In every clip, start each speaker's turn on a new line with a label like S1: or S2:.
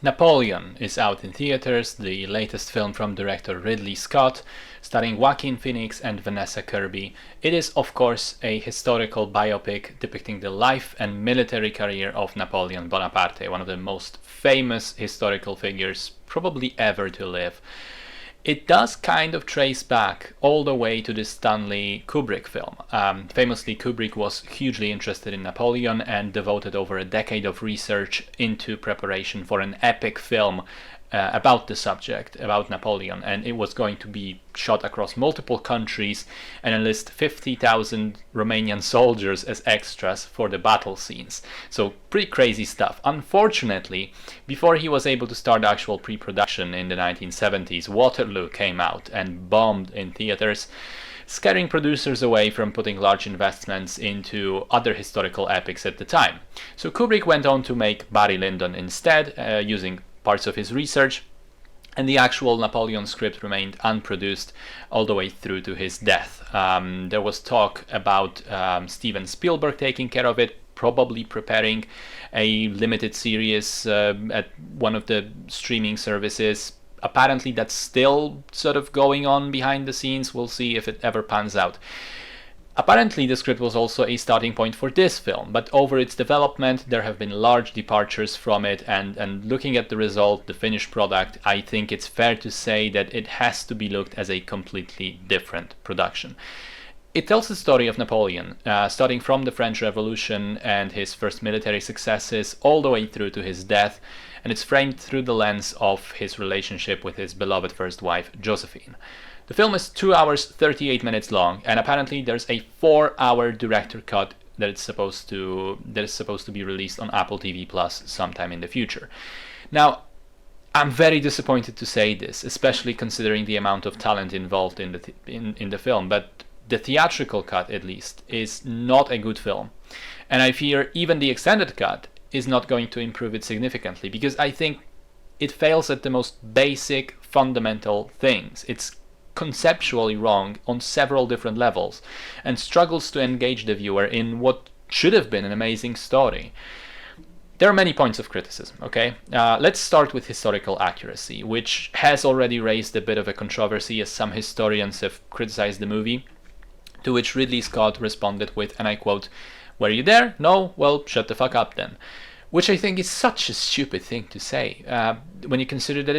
S1: Napoleon is out in theaters, the latest film from director Ridley Scott, starring Joaquin Phoenix and Vanessa Kirby. It is, of course, a historical biopic depicting the life and military career of Napoleon Bonaparte, one of the most famous historical figures probably ever to live. It does kind of trace back all the way to the Stanley Kubrick film. Famously, Kubrick was hugely interested in Napoleon and devoted over a decade of research into preparation for an epic film about the subject, about Napoleon, and it was going to be shot across multiple countries and enlist 50,000 Romanian soldiers as extras for the battle scenes. So pretty crazy stuff. Unfortunately, before he was able to start actual pre-production in the 1970s, Waterloo came out and bombed in theaters, scaring producers away from putting large investments into other historical epics at the time. So Kubrick went on to make Barry Lyndon instead, using parts of his research, and the actual Napoleon script remained unproduced all the way through to his death. There was talk about Steven Spielberg taking care of it, probably preparing a limited series at one of the streaming services. Apparently that's still sort of going on behind the scenes. We'll see if it ever pans out. Apparently the script was also a starting point for this film, but over its development there have been large departures from it, and looking at the result, the finished product, I think it's fair to say that it has to be looked as a completely different production. It tells the story of Napoleon, starting from the French Revolution and his first military successes all the way through to his death, and it's framed through the lens of his relationship with his beloved first wife, Josephine. The film is 2 hours 38 minutes long, and apparently there's a 4-hour director cut that is supposed to be released on Apple TV Plus sometime in the future. Now, I'm very disappointed to say this, especially considering the amount of talent involved in the film, but the theatrical cut, at least, is not a good film, and I fear even the extended cut is not going to improve it significantly, because I think it fails at the most basic, fundamental things. It's conceptually wrong on several different levels and struggles to engage the viewer in what should have been an amazing story. There are many points of criticism, okay? Let's start with historical accuracy, which has already raised a bit of a controversy as some historians have criticized the movie, to which Ridley Scott responded with, and I quote, "Were you there? No? Well, shut the fuck up then." Which I think is such a stupid thing to say, when you consider that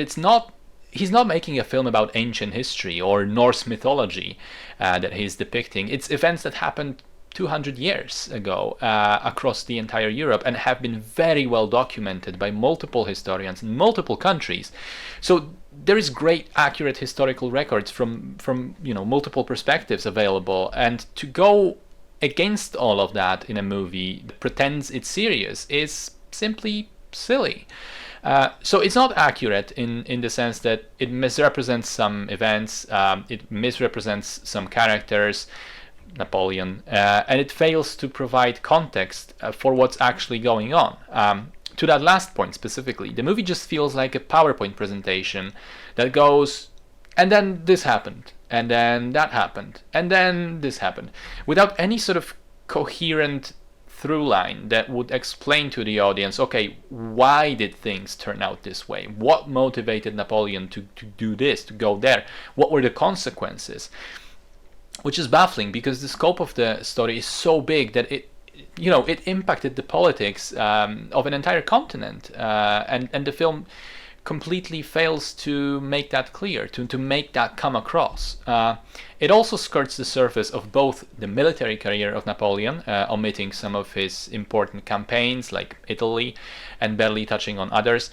S1: he's not making a film about ancient history or Norse mythology that he's depicting. It's events that happened 200 years ago across the entire Europe and have been very well documented by multiple historians in multiple countries. So there is great accurate historical records from multiple perspectives available, and to go against all of that in a movie that pretends it's serious is simply silly. So it's not accurate in the sense that it misrepresents some events, it misrepresents some characters, Napoleon, and it fails to provide context for what's actually going on. To that last point specifically, the movie just feels like a PowerPoint presentation that goes, and then this happened, and then that happened, and then this happened, without any sort of coherent through line that would explain to the audience, okay, why did things turn out this way? What motivated Napoleon to do this, to go there? What were the consequences? Which is baffling because the scope of the story is so big that it impacted the politics of an entire continent, and the film completely fails to make that clear, to make that come across. It also skirts the surface of both the military career of Napoleon, omitting some of his important campaigns like Italy and barely touching on others,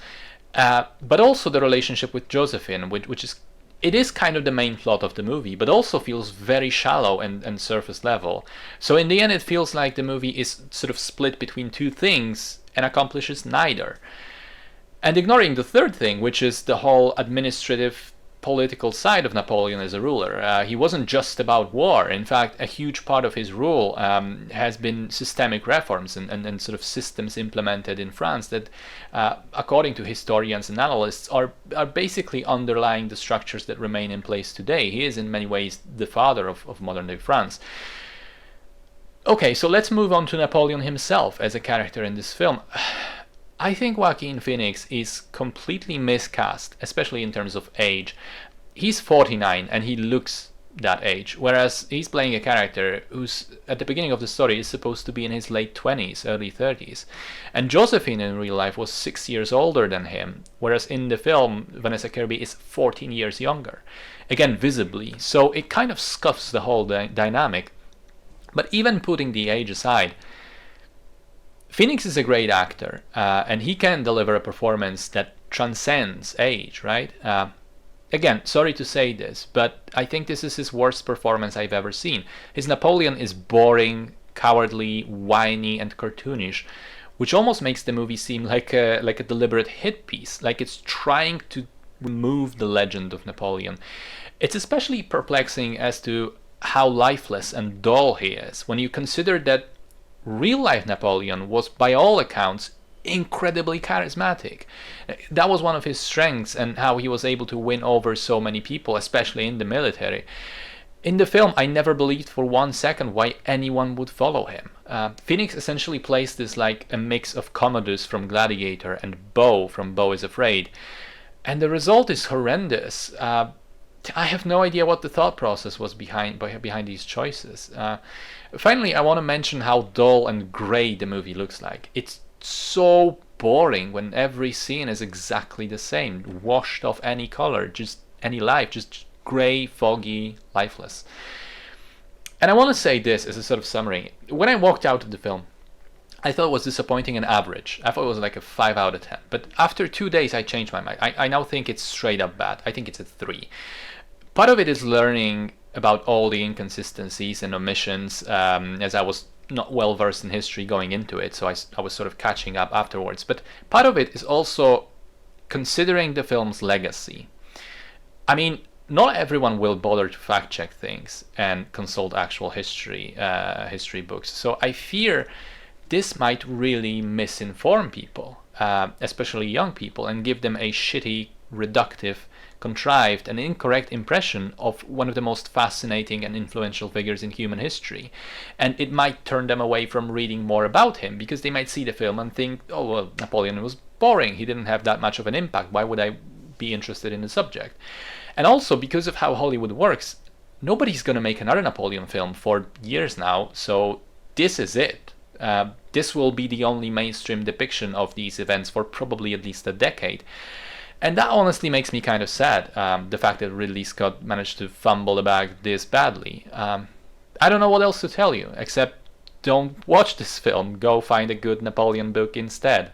S1: but also the relationship with Josephine, which is kind of the main plot of the movie, but also feels very shallow and surface level. So in the end, it feels like the movie is sort of split between two things and accomplishes neither. And ignoring the third thing, which is the whole administrative political side of Napoleon as a ruler. He wasn't just about war. In fact, a huge part of his rule has been systemic reforms and sort of systems implemented in France that, according to historians and analysts, are basically underlying the structures that remain in place today. He is in many ways the father of modern-day France. Okay, so let's move on to Napoleon himself as a character in this film. I think Joaquin Phoenix is completely miscast, especially in terms of age. He's 49 and he looks that age, whereas he's playing a character who's at the beginning of the story is supposed to be in his late 20s, early 30s. And Josephine in real life was 6 years older than him, whereas in the film Vanessa Kirby is 14 years younger. Again, visibly. So it kind of scuffs the whole dynamic. But even putting the age aside, Phoenix is a great actor, and he can deliver a performance that transcends age, right? Again, sorry to say this, but I think this is his worst performance I've ever seen. His Napoleon is boring, cowardly, whiny, and cartoonish, which almost makes the movie seem like a deliberate hit piece, like it's trying to remove the legend of Napoleon. It's especially perplexing as to how lifeless and dull he is when you consider that real-life Napoleon was, by all accounts, incredibly charismatic. That was one of his strengths, and how he was able to win over so many people, especially in the military. In the film, I never believed for 1 second why anyone would follow him. Phoenix essentially plays this like a mix of Commodus from Gladiator and Beau from Beau is Afraid. And the result is horrendous. I have no idea what the thought process was behind these choices. Finally, I want to mention how dull and grey the movie looks like. It's so boring when every scene is exactly the same, washed off any color, just any life, just grey, foggy, lifeless. And I want to say this as a sort of summary. When I walked out of the film, I thought it was disappointing and average. I thought it was like a 5 out of 10. But after 2 days, I changed my mind. I now think it's straight up bad. I think it's a 3. Part of it is learning about all the inconsistencies and omissions, as I was not well versed in history going into it, so I was sort of catching up afterwards. But part of it is also considering the film's legacy. I mean, not everyone will bother to fact check things and consult actual history books. So I fear this might really misinform people, especially young people, and give them a shitty, reductive, contrived, and incorrect impression of one of the most fascinating and influential figures in human history. And it might turn them away from reading more about him, because they might see the film and think, oh, well, Napoleon was boring. He didn't have that much of an impact. Why would I be interested in the subject? And also, because of how Hollywood works, nobody's going to make another Napoleon film for years now, so this is it. This will be the only mainstream depiction of these events for probably at least a decade. And that honestly makes me kind of sad, the fact that Ridley Scott managed to fumble the bag this badly. I don't know what else to tell you, except don't watch this film. Go find a good Napoleon book instead.